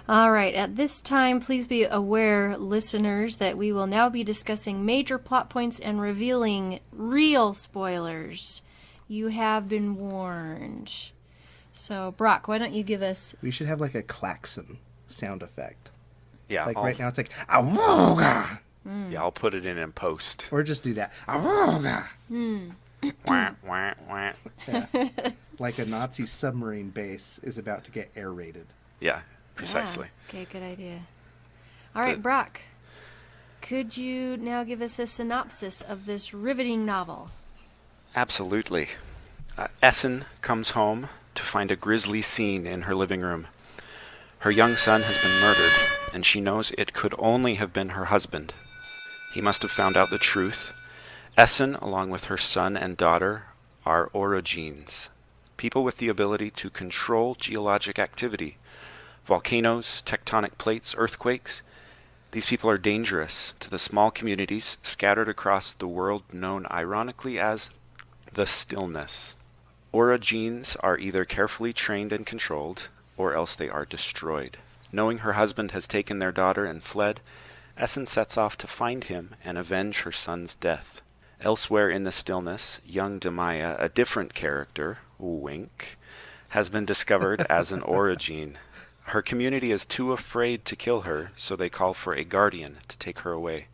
All right, at this time, please be aware, listeners, that we will now be discussing major plot points and revealing real spoilers. You have been warned. So, Brock, why don't you give us... We should have like a klaxon sound effect. Yeah, Like I'll, right now it's like, awooga! yeah, I'll put it in post. Or just do that. Awooga! Wah, wah, wah. Yeah. Like a Nazi submarine base is about to get air raided. Yeah, precisely. Yeah. Okay, good idea. All right, Brock, could you now give us a synopsis of this riveting novel? Absolutely. Essen comes home to find a grisly scene in her living room. Her young son has been murdered, and she knows it could only have been her husband. He must have found out the truth. Essen, along with her son and daughter, are orogenes, people with the ability to control geologic activity. Volcanoes, tectonic plates, earthquakes. These people are dangerous to the small communities scattered across the world known ironically as the Stillness. Orogenes are either carefully trained and controlled, or else they are destroyed. Knowing her husband has taken their daughter and fled, Essen sets off to find him and avenge her son's death. Elsewhere in the Stillness, young Demaya, a different character, wink, has been discovered as an orogene. Her community is too afraid to kill her, so they call for a guardian to take her away.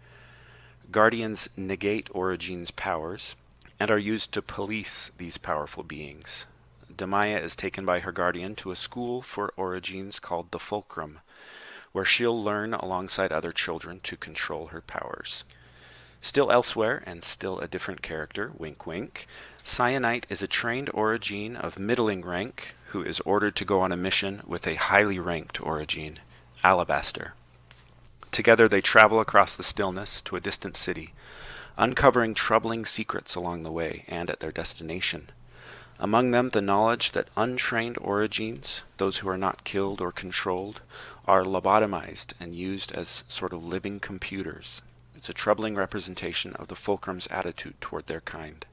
Guardians negate orogenes' powers and are used to police these powerful beings. Demaya is taken by her guardian to a school for orogenes called the Fulcrum, where she'll learn alongside other children to control her powers. Still elsewhere, and still a different character, wink wink, Cyanite is a trained orogene of middling rank who is ordered to go on a mission with a highly ranked orogene, Alabaster. Together they travel across the Stillness to a distant city, uncovering troubling secrets along the way and at their destination. Among them, the knowledge that untrained orogenes, those who are not killed or controlled, are lobotomized and used as sort of living computers. It's a troubling representation of the Fulcrum's attitude toward their kind.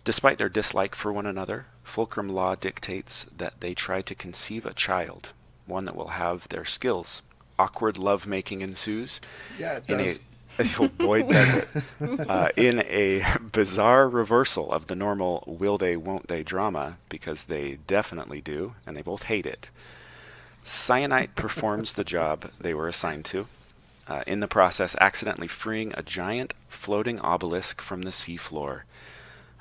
Despite their dislike for one another, Fulcrum law dictates that they try to conceive a child, one that will have their skills. Awkward lovemaking ensues. Yeah, it does. Oh boy, does it. In a bizarre reversal of the normal will they, won't they drama, because they definitely do, and they both hate it. Cyanite performs the job they were assigned to, in the process accidentally freeing a giant floating obelisk from the seafloor.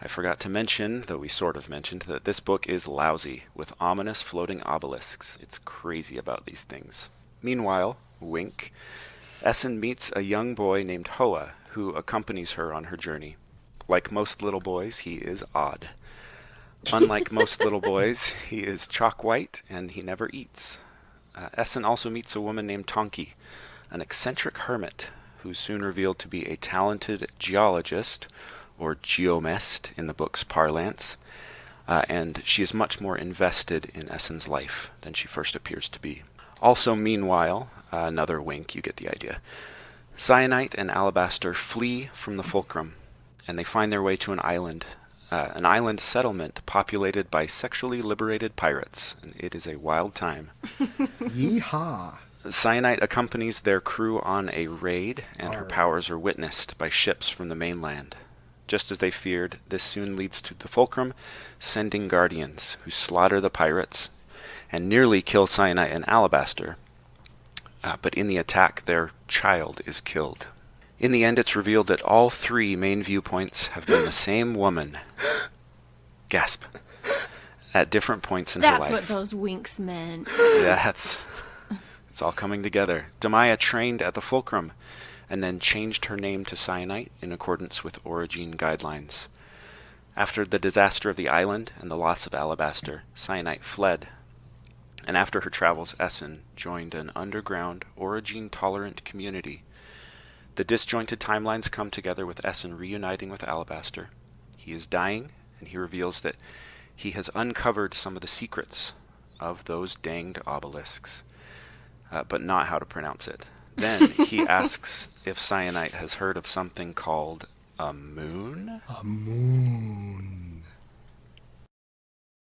I forgot to mention, though we sort of mentioned, that this book is lousy, with ominous floating obelisks. It's crazy about these things. Meanwhile, wink, Essen meets a young boy named Hoa, who accompanies her on her journey. Like most little boys, he is odd. Unlike most little boys, he is chalk white, and he never eats. Essen also meets a woman named Tonki, an eccentric hermit, who's soon revealed to be a talented geologist, or geomest in the book's parlance, and she is much more invested in Essen's life than she first appears to be. Also, meanwhile, another wink, you get the idea, Cyanite and Alabaster flee from the Fulcrum, and they find their way to an island settlement populated by sexually liberated pirates, and it is a wild time. Yeehaw! Cyanite accompanies their crew on a raid, and her powers are witnessed by ships from the mainland. Just as they feared, this soon leads to the Fulcrum sending guardians who slaughter the pirates and nearly kill Cyanite and Alabaster. But in the attack, their child is killed. In the end, it's revealed that all three main viewpoints have been the same woman. Gasp. At different points in her life. That's what those winks meant. Yeah, it's all coming together. Demaya trained at the Fulcrum, and then changed her name to Cyanite in accordance with orogene guidelines. After the disaster of the island and the loss of Alabaster, Cyanite fled, and after her travels, Essen joined an underground, orogene-tolerant community. The disjointed timelines come together with Essen reuniting with Alabaster. He is dying, and he reveals that he has uncovered some of the secrets of those danged obelisks, but not how to pronounce it. Then he asks if Cyanite has heard of something called a moon? A moon.